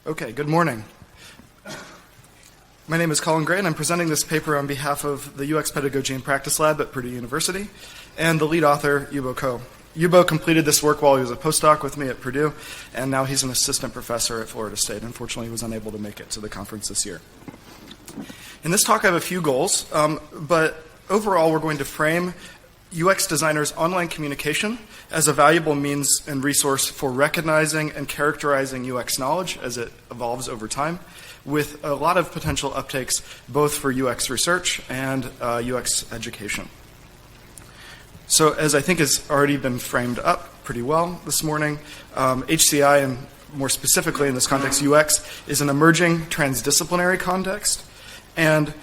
Okay, good morning. My name is Colin Gray, and I'm presenting this paper on behalf of the UX Pedagogy and Practice Lab at Purdue University and the lead author, Yubo Ko. Yubo completed this work while he was a postdoc with me at Purdue, and now he's an assistant professor at Florida State. Unfortunately, he was unable to make it to the conference this year. In this talk, I have a few goals, but overall, we're going to frame UX designers' online communication as a valuable means and resource for recognizing and characterizing UX knowledge as it evolves over time, with a lot of potential uptakes both for UX research and UX education. So as I think has already been framed up pretty well this morning, HCI, and more specifically in this context, UX, is an emerging transdisciplinary context. And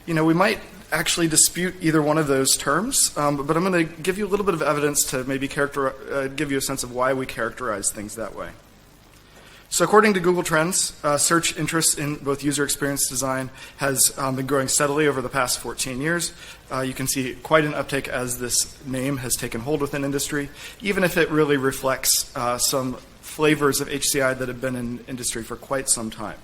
we might actually dispute either one of those terms, but I'm going to give you a little bit of evidence to maybe give you a sense of why we characterize things that way. So according to Google Trends, search interest in both user experience design has been growing steadily over the past 14 years. You can see quite an uptake as this name has taken hold within industry, even if it really reflects some flavors of HCI that have been in industry for quite some time.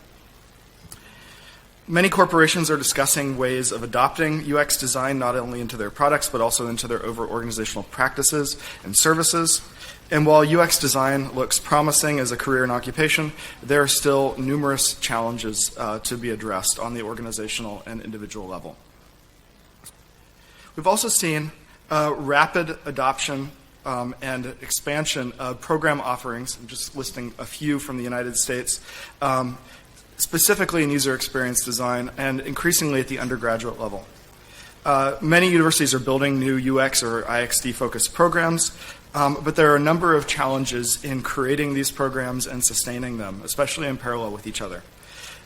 Many corporations are discussing ways of adopting UX design not only into their products, but also into their over-organizational practices and services. And while UX design looks promising as a career and occupation, there are still numerous challenges to be addressed on the organizational and individual level. We've also seen rapid adoption and expansion of program offerings. I'm just listing a few from the United States, specifically in user experience design and increasingly at the undergraduate level. Many universities are building new UX or IXD-focused programs, but there are a number of challenges in creating these programs and sustaining them, especially in parallel with each other.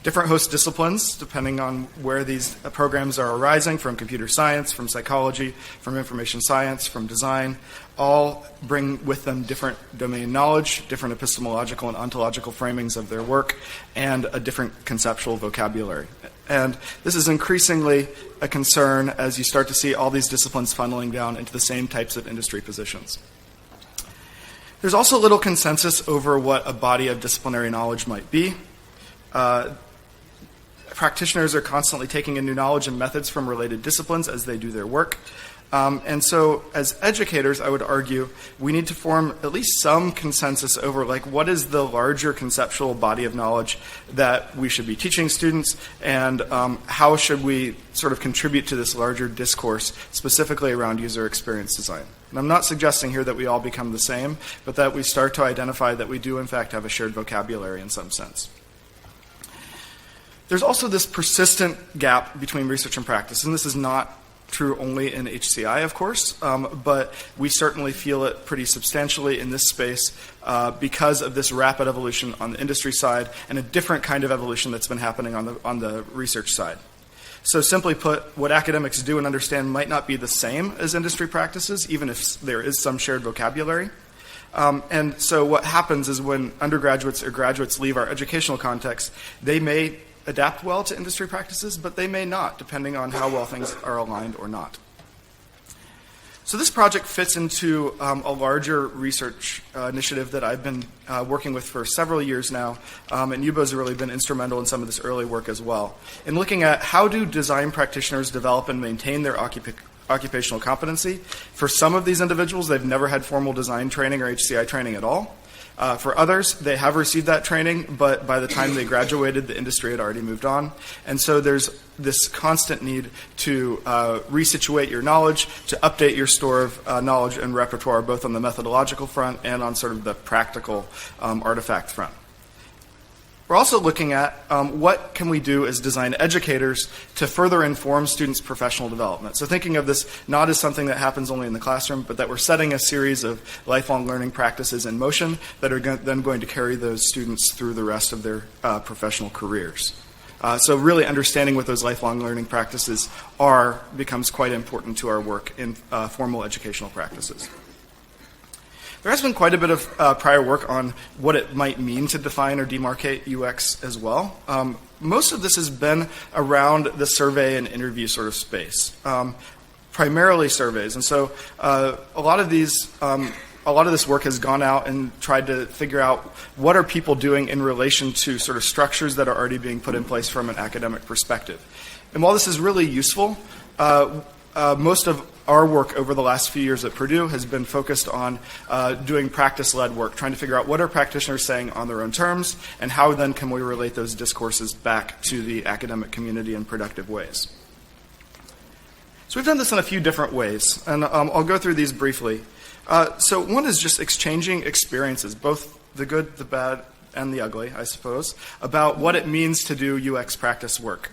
Different host disciplines, depending on where these programs are arising, from computer science, from psychology, from information science, from design, all bring with them different domain knowledge, different epistemological and ontological framings of their work, and a different conceptual vocabulary. And this is increasingly a concern as you start to see all these disciplines funneling down into the same types of industry positions. There's also little consensus over what a body of disciplinary knowledge might be. Practitioners are constantly taking in new knowledge and methods from related disciplines as they do their work. And so as educators, I would argue we need to form at least some consensus over what is the larger conceptual body of knowledge that we should be teaching students, and how should we sort of contribute to this larger discourse, specifically around user experience design. And I'm not suggesting here that we all become the same, but that we start to identify that we do in fact have a shared vocabulary in some sense. There's also this persistent gap between research and practice, and this is not true only in HCI, of course, but we certainly feel it pretty substantially in this space because of this rapid evolution on the industry side and a different kind of evolution that's been happening on the research side. So simply put, what academics do and understand might not be the same as industry practices, even if there is some shared vocabulary. And so what happens is when undergraduates or graduates leave our educational context, they may adapt well to industry practices, but they may not, depending on how well things are aligned or not. So this project fits into a larger research initiative that I've been working with for several years now, and Yubo's really been instrumental in some of this early work as well, in looking at how do design practitioners develop and maintain their occupational competency. For some of these individuals, they've never had formal design training or HCI training at all. For others, they have received that training, but by the time they graduated, the industry had already moved on. And so there's this constant need to resituate your knowledge, to update your store of knowledge and repertoire, both on the methodological front and on sort of the practical artifact front. We're also looking at what can we do as design educators to further inform students' professional development. So thinking of this not as something that happens only in the classroom, but that we're setting a series of lifelong learning practices in motion that are then going to carry those students through the rest of their professional careers. So really understanding what those lifelong learning practices are becomes quite important to our work in formal educational practices. There has been quite a bit of prior work on what it might mean to define or demarcate UX as well. Most of this has been around the survey and interview sort of space, primarily surveys. And so a lot of these a lot of this work has gone out and tried to figure out what are people doing in relation to sort of structures that are already being put in place from an academic perspective. And while this is really useful, most of our work over the last few years at Purdue has been focused on doing practice-led work, trying to figure out what are practitioners saying on their own terms, and how then can we relate those discourses back to the academic community in productive ways. So we've done this in a few different ways, and I'll go through these briefly. So one is just exchanging experiences, both the good, the bad, and the ugly, I suppose, about what it means to do UX practice work.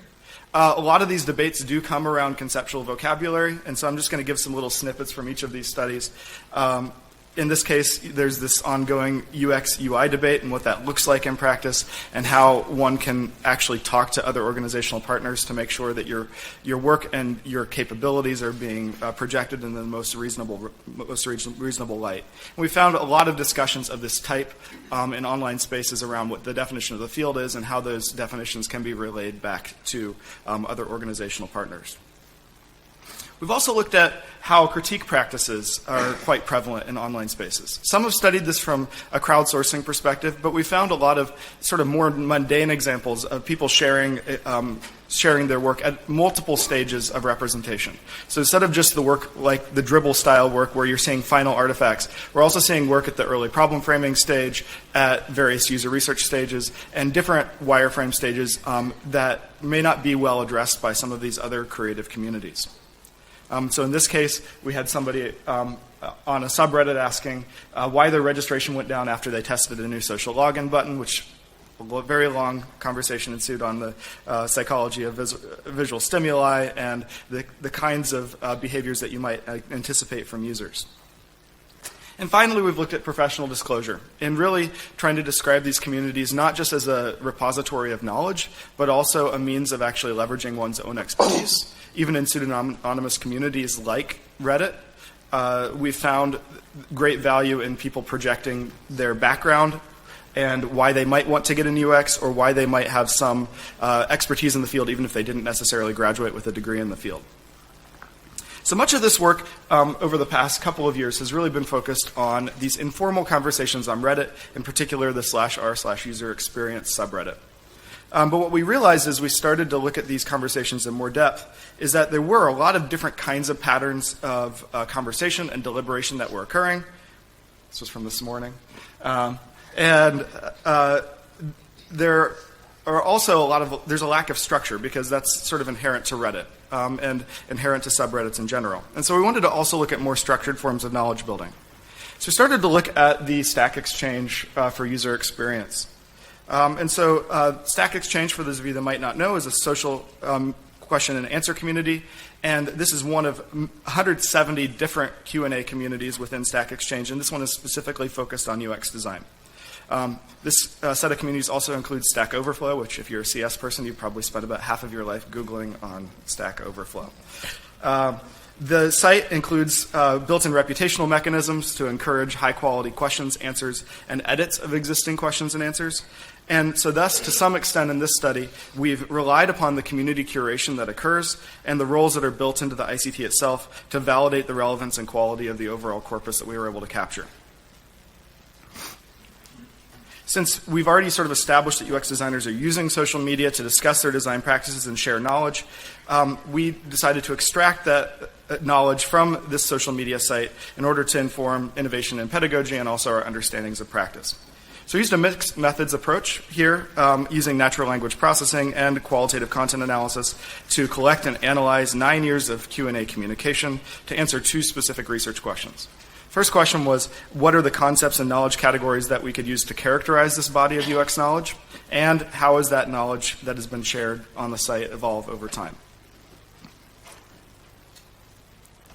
A lot of these debates do come around conceptual vocabulary, and so I'm just going to give some little snippets from each of these studies. In this case, there's this ongoing UX-UI debate and what that looks like in practice, and how one can actually talk to other organizational partners to make sure that your work and your capabilities are being projected in the most reasonable light. And we found a lot of discussions of this type in online spaces around what the definition of the field is and how those definitions can be relayed back to other organizational partners. We've also looked at how critique practices are quite prevalent in online spaces. Some have studied this from a crowdsourcing perspective, but we found a lot of sort of more mundane examples of people sharing their work at multiple stages of representation. So instead of just the work like the dribble style work where you're seeing final artifacts, we're also seeing work at the early problem framing stage, at various user research stages, and different wireframe stages that may not be well addressed by some of these other creative communities. So in this case, we had somebody on a subreddit asking why their registration went down after they tested a new social login button, which a very long conversation ensued on the psychology of visual stimuli and the kinds of behaviors that you might anticipate from users. And finally, we've looked at professional disclosure and really trying to describe these communities not just as a repository of knowledge, but also a means of actually leveraging one's own expertise. Even in pseudonymous communities like Reddit, we found great value in people projecting their background and why they might want to get in UX or why they might have some expertise in the field even if they didn't necessarily graduate with a degree in the field. So much of this work over the past couple of years has really been focused on these informal conversations on Reddit, in particular the /r/user experience subreddit. But what we realized as we started to look at these conversations in more depth is that there were a lot of different kinds of patterns of conversation and deliberation that were occurring. This was from this morning. There are also there's a lack of structure because that's sort of inherent to Reddit and inherent to subreddits in general. And so we wanted to also look at more structured forms of knowledge building. So we started to look at the Stack Exchange for user experience. Stack Exchange, for those of you that might not know, is a social question and answer community, and this is one of 170 different Q&A communities within Stack Exchange, and this one is specifically focused on UX design. This set of communities also includes Stack Overflow, which if you're a CS person, you probably spent about half of your life Googling on Stack Overflow. The site includes built-in reputational mechanisms to encourage high-quality questions, answers, and edits of existing questions and answers. And so thus, to some extent in this study, we've relied upon the community curation that occurs and the roles that are built into the ICT itself to validate the relevance and quality of the overall corpus that we were able to capture. Since we've already sort of established that UX designers are using social media to discuss their design practices and share knowledge, we decided to extract that knowledge from this social media site in order to inform innovation in pedagogy and also our understandings of practice. So we used a mixed methods approach here using natural language processing and qualitative content analysis to collect and analyze 9 years of Q&A communication to answer 2 specific research questions. First question was, what are the concepts and knowledge categories that we could use to characterize this body of UX knowledge? And how has that knowledge that has been shared on the site evolved over time?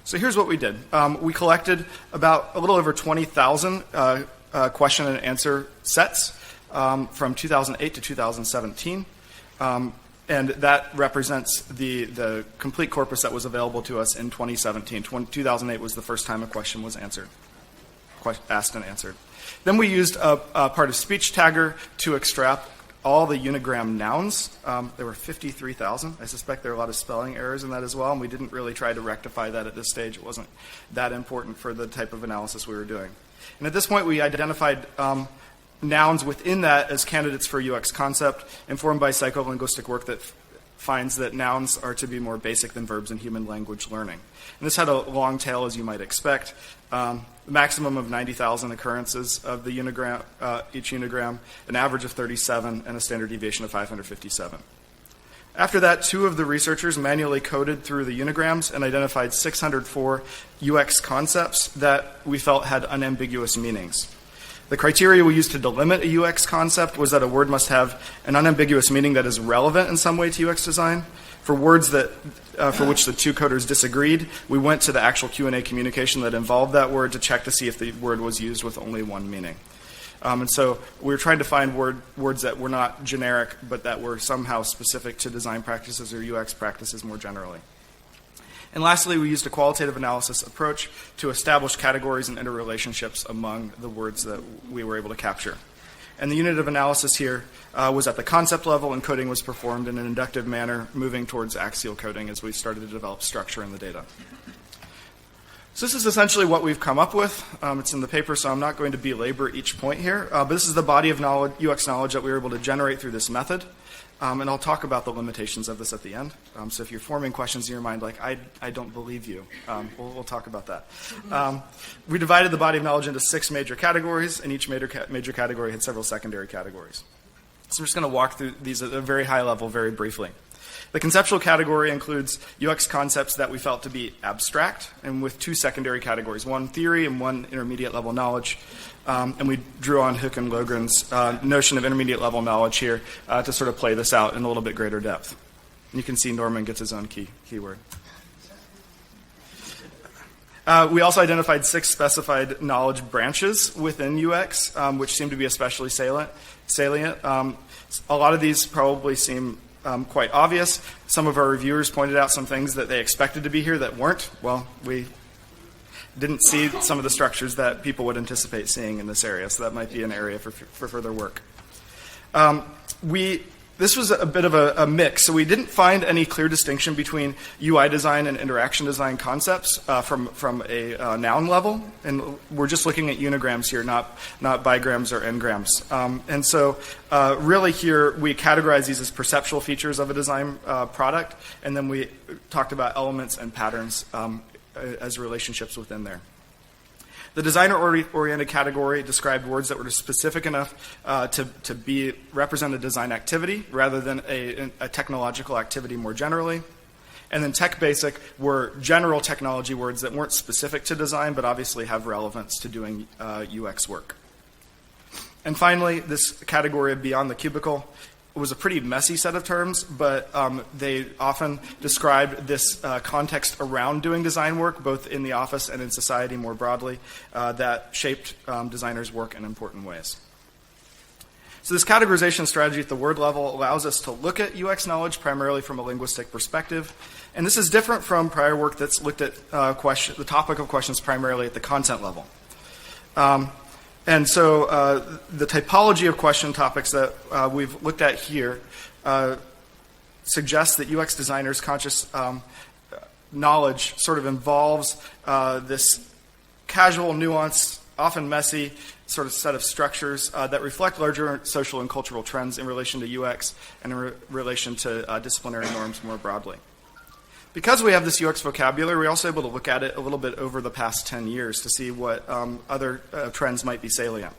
So here's what we did. We collected about a little over 20,000 question and answer sets from 2008 to 2017. And that represents the complete corpus that was available to us in 2017. 2008 was the first time a question was asked and answered. Then we used a part of speech tagger to extract all the unigram nouns. There were 53,000. I suspect there are a lot of spelling errors in that as well, and we didn't really try to rectify that at this stage. It wasn't that important for the type of analysis we were doing. And at this point, we identified nouns within that as candidates for UX concept, informed by psycholinguistic work that finds that nouns are to be more basic than verbs in human language learning. And this had a long tail, as you might expect. The maximum of 90,000 occurrences of the unigram, each unigram, an average of 37, and a standard deviation of 557. After that, 2 of the researchers manually coded through the unigrams and identified 604 UX concepts that we felt had unambiguous meanings. The criteria we used to delimit a UX concept was that a word must have an unambiguous meaning that is relevant in some way to UX design. For words that, for which the 2 coders disagreed, we went to the actual Q&A communication that involved that word to check to see if the word was used with only one meaning. And so we were trying to find words that were not generic, but that were somehow specific to design practices or UX practices more generally. And lastly, we used a qualitative analysis approach to establish categories and interrelationships among the words that we were able to capture. And the unit of analysis here was at the concept level, and coding was performed in an inductive manner, moving towards axial coding as we started to develop structure in the data. So this is essentially what we've come up with. It's in the paper, so I'm not going to belabor each point here. But this is the body of knowledge, UX knowledge that we were able to generate through this method. And I'll talk about the limitations of this at the end. So if you're forming questions in your mind like, I don't believe you, we'll talk about that. We divided the body of knowledge into 6 major categories, and each major category had several secondary categories. So I'm just going to walk through these at a very high level very briefly. The conceptual category includes UX concepts that we felt to be abstract, and with 2 secondary categories, one theory and one intermediate level knowledge. And we drew on Hook and Logren's notion of intermediate level knowledge here to sort of play this out in a little bit greater depth. And you can see Norman gets his own keyword. We also identified 6 specified knowledge branches within UX, which seem to be especially salient. A lot of these probably seem quite obvious. Some of our reviewers pointed out some things that they expected to be here that weren't. Well, we didn't see some of the structures that people would anticipate seeing in this area, so that might be an area for further work. This was a bit of a mix, so we didn't find any clear distinction between UI design and interaction design concepts from a noun level, and we're just looking at unigrams here, not bigrams or n-grams. And so really here we categorize these as perceptual features of a design product, and then we talked about elements and patterns as relationships within there. The designer-oriented category described words that were specific enough to represent a design activity rather than a technological activity more generally. And then tech-basic were general technology words that weren't specific to design but obviously have relevance to doing UX work. And finally, this category of beyond the cubicle was a pretty messy set of terms, but they often described this context around doing design work, both in the office and in society more broadly, that shaped designers' work in important ways. So this categorization strategy at the word level allows us to look at UX knowledge primarily from a linguistic perspective. And this is different from prior work that's looked at the topic of questions primarily at the content level. And so the typology of question topics that we've looked at here suggests that UX designers' conscious knowledge sort of involves this casual, nuanced, often messy sort of set of structures that reflect larger social and cultural trends in relation to UX and in relation to disciplinary norms more broadly. Because we have this UX vocabulary, we're also able to look at it a little bit over the past 10 years to see what other trends might be salient.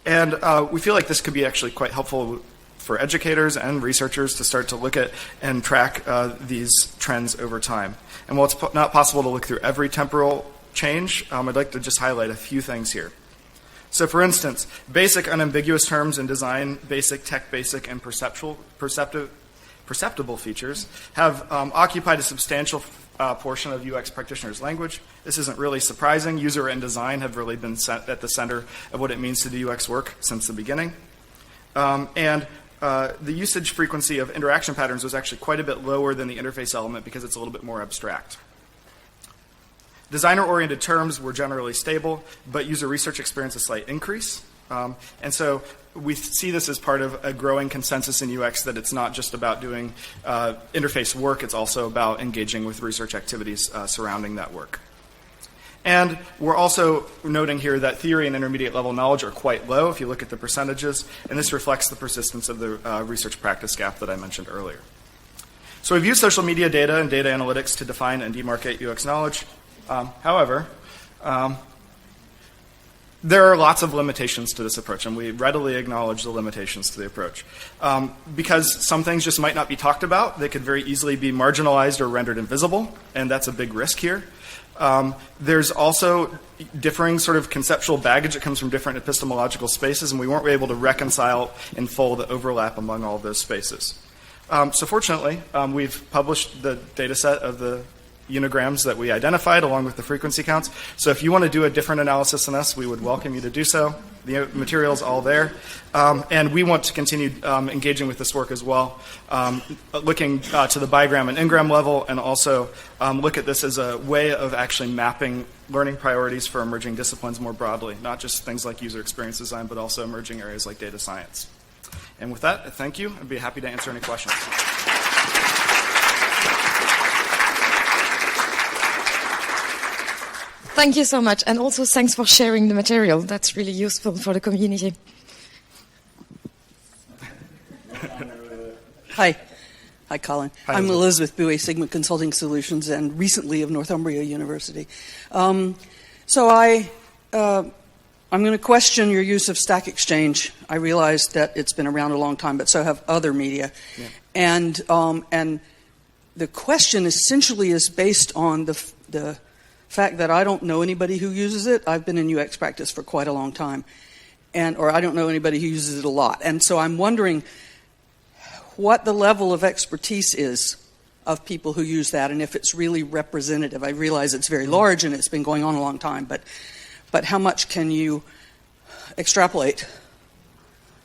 And we feel like this could be actually quite helpful for educators and researchers to start to look at and track these trends over time. And while it's not possible to look through every temporal change, I'd like to just highlight a few things here. So for instance, basic unambiguous terms in design, basic, tech basic, and perceptible features have occupied a substantial portion of UX practitioners' language. This isn't really surprising. User and design have really been set at the center of what it means to do UX work since the beginning. And the usage frequency of interaction patterns was actually quite a bit lower than the interface element because it's a little bit more abstract. Designer-oriented terms were generally stable, but user research experienced a slight increase. And so we see this as part of a growing consensus in UX that it's not just about doing interface work, it's also about engaging with research activities surrounding that work. And we're also noting here that theory and intermediate level knowledge are quite low if you look at the percentages, and this reflects the persistence of the research practice gap that I mentioned earlier. So we've used social media data and data analytics to define and demarcate UX knowledge. However, there are lots of limitations to this approach, and we readily acknowledge the limitations to the approach. Because some things just might not be talked about, they could very easily be marginalized or rendered invisible, and that's a big risk here. There's also differing sort of conceptual baggage that comes from different epistemological spaces, and we weren't able to reconcile in full the overlap among all of those spaces. So fortunately, we've published the data set of the unigrams that we identified along with the frequency counts. So if you want to do a different analysis than us, we would welcome you to do so. The material's all there. And we want to continue engaging with this work as well, looking to the bigram and n-gram level, and also look at this as a way of actually mapping learning priorities for emerging disciplines more broadly, not just things like user experience design, but also emerging areas like data science. And with that, thank you. I'd be happy to answer any questions. Thank you so much, and also thanks for sharing the material. That's really useful for the community. Hi. Hi, Colin. Hi, I'm Elizabeth Bowie, Sigma Consulting Solutions, and recently of Northumbria University. I'm going to question your use of Stack Exchange. I realize that it's been around a long time, but so have other media. Yeah. And the question essentially is based on the fact that I don't know anybody who uses it. I've been in UX practice for quite a long time, or I don't know anybody who uses it a lot. And so I'm wondering what the level of expertise is of people who use that, and if it's really representative. I realize it's very large and it's been going on a long time, but how much can you extrapolate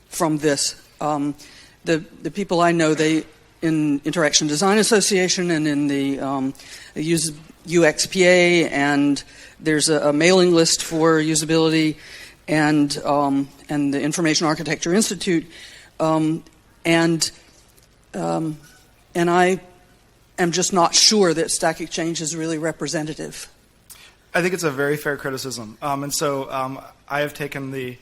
from this? The people I know, they in Interaction Design Association and in the they use UXPA, and there's a mailing list for usability, and the Information Architecture Institute, and I am just not sure that Stack Exchange is really representative. I think it's a very fair criticism, and so I have taken the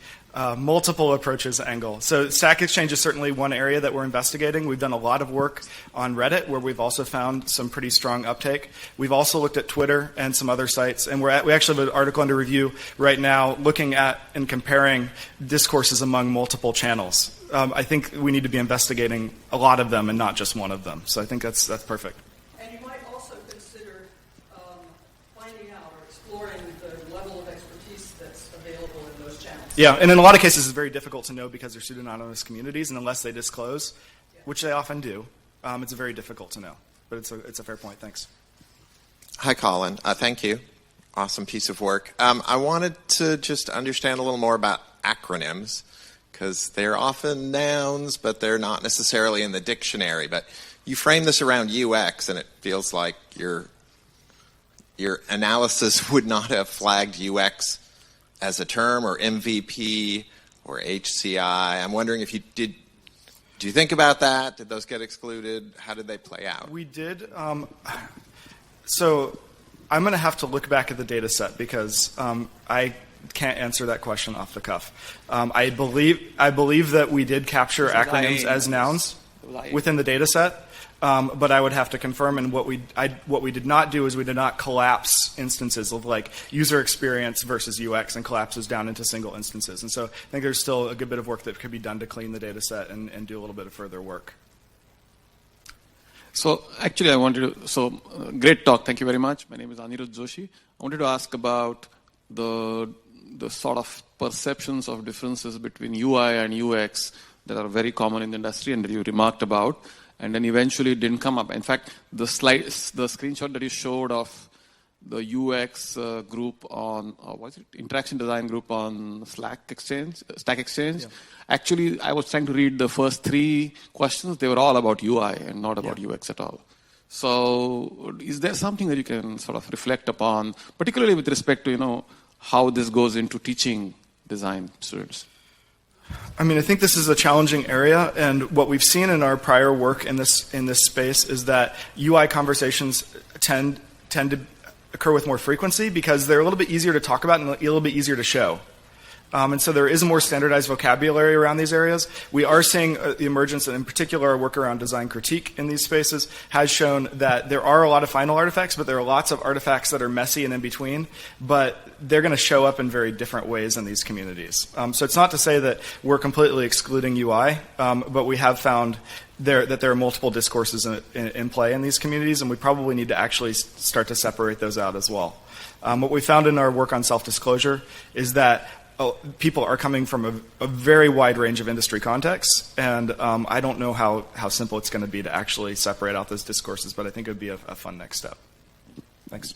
multiple approaches angle. So Stack Exchange is certainly one area that we're investigating. We've done a lot of work on Reddit, where we've also found some pretty strong uptake. We've also looked at Twitter and some other sites, and we actually have an article under review right now looking at and comparing discourses among multiple channels. I think we need to be investigating a lot of them and not just one of them. So I think that's perfect. And you might also consider finding out or exploring the level of expertise that's available in those channels. Yeah, and in a lot of cases it's very difficult to know because they're pseudonymous communities, and unless they disclose, which they often do, it's very difficult to know. But it's a fair point. Thanks. Hi, Colin. Thank you. Awesome piece of work. I wanted to just understand a little more about acronyms, because they're often nouns, but they're not necessarily in the dictionary. But you frame this around UX, and it feels like your analysis would not have flagged UX as a term, or MVP, or HCI. I'm wondering if you did. Do you think about that? Did those get excluded? How did they play out? We did. So I'm going to have to look back at the data set because I can't answer that question off the cuff. I believe that we did capture acronyms as nouns within the data set, but I would have to confirm. And what we did not do is we did not collapse instances of like user experience versus UX and collapses down into single instances. And so I think there's still a good bit of work that could be done to clean the data set and do a little bit of further work. So actually great talk. Thank you very much. My name is Anirudh Joshi. I wanted to ask about the sort of perceptions of differences between UI and UX that are very common in the industry and that you remarked about, and then eventually it didn't come up. In fact, the screenshot that you showed of the UX group on, Interaction Design group on Stack Exchange. Yeah. Actually, I was trying to read the first 3 questions. They were all about UI and not about UX at all. So is there something that you can sort of reflect upon, particularly with respect to, how this goes into teaching design students? I mean, I think this is a challenging area, and what we've seen in our prior work in this space is that UI conversations tend to occur with more frequency because they're a little bit easier to talk about and a little bit easier to show. And so there is a more standardized vocabulary around these areas. We are seeing the emergence, and in particular our work around design critique in these spaces has shown that there are a lot of final artifacts, but there are lots of artifacts that are messy and in between, but they're going to show up in very different ways in these communities. So it's not to say that we're completely excluding UI, but we have found that there are multiple discourses in play in these communities, and we probably need to actually start to separate those out as well. What we found in our work on self-disclosure is that people are coming from a very wide range of industry contexts, and I don't know how simple it's going to be to actually separate out those discourses, but I think it would be a fun next step. Thanks.